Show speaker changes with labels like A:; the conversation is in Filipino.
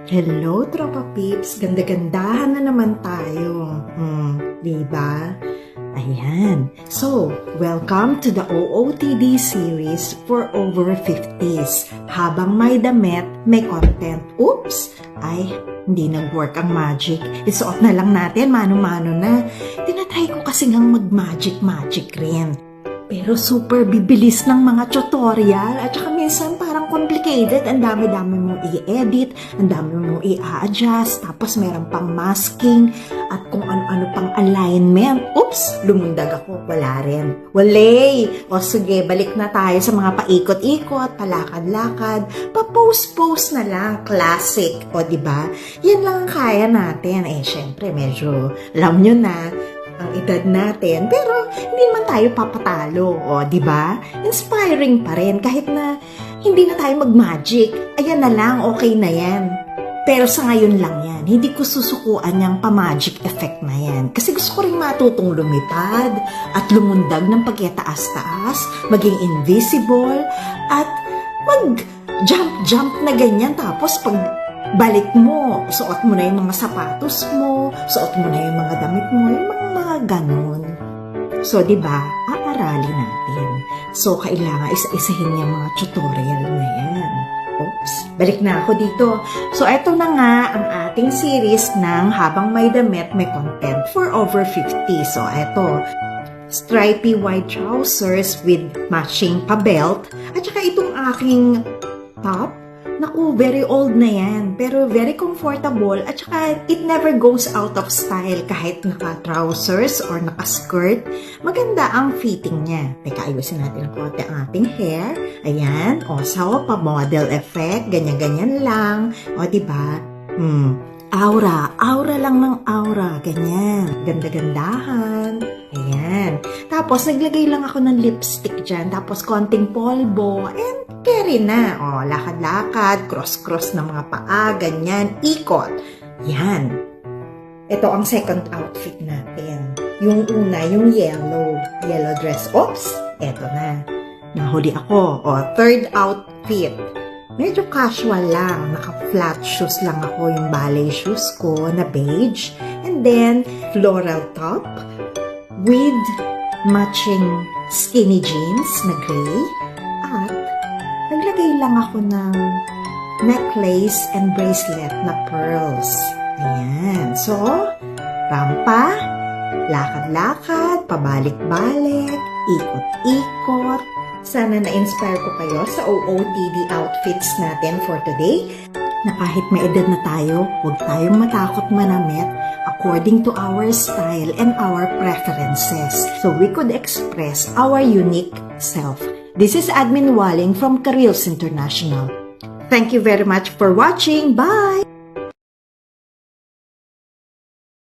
A: Hello, Tropa Pips! Ganda-gandahan na naman tayo. Diba? Ayan. So, welcome to the OOTD series for over 50s. Habang may damit, may content. Oops! Ay, hindi nag-work ang magic. Isuot na lang natin, mano-mano na. Tinatry ko kasi ngang mag-magic rin. Pero super bibilis ng mga tutorial at saka minsan parang complicated. Ang dami-dami mong i-edit, ang dami mong i-adjust, tapos meron pang masking at kung ano-ano pang alignment. Oops! Lumundag ako. Wala rin. Walay! O sige, balik na tayo sa mga paikot-ikot, palakad-lakad, pa-post-post na lang. Classic. O diba? Yan lang ang kaya natin. Syempre, medyo alam nyo na ang edad natin, pero hindi man tayo papatalo, di ba? Inspiring pa rin kahit na hindi na tayo mag-magic. Ayan na lang, okay na yan. Pero sa ngayon lang yan, hindi ko susukuan yung pa-magic effect na yan. Kasi gusto ko rin matutong lumipad at lumundag ng pagkataas-taas, maging invisible, at mag-jump na ganyan. Tapos pag balik mo, suot mo na yung mga sapatos mo, suot mo na yung mga damit mo, yung mga ganon. So, diba, aaralin natin. So, kailangan isa-isahin yung mga tutorial na yan. Oops, balik na ako dito. So, eto na nga ang ating series ng Habang May Damit, May Content for over 50. So, eto, stripy white trousers with matching pa-belt. At saka itong aking top. Naku, very old na yan, pero very comfortable at saka it never goes out of style kahit naka-trousers or naka-skirt. Maganda ang fitting niya. Teka, ayusin natin ang konti ang ating hair. Ayan, so, pa-model effect, ganyan-ganyan lang. O, diba? Aura lang ng aura, ganyan. Ganda-gandahan. Ayan. Tapos, naglagay lang ako ng lipstick dyan, tapos konting polvo, and carry na. Lakad-lakad, cross-cross ng mga paa, ganyan, ikot. Yan. Ito ang second outfit natin. Yung una, yung yellow dress. Oops! Eto na. Nahuli ako. Third outfit. Medyo casual lang. Naka-flat shoes lang ako, yung ballet shoes ko na beige. And then, floral top with matching skinny jeans na gray. At naglagay lang ako ng necklace and bracelet na pearls. Ayan. So, rampa, lakad-lakad, pabalik-balik, ikot-ikot. Sana na-inspire ko kayo sa OOTD outfits natin for today. Na kahit may edad na tayo, huwag tayong matakot manamit according to our style and our preferences. So we could express our unique self. This is Admin Walling from Careers International. Thank you very much for watching. Bye!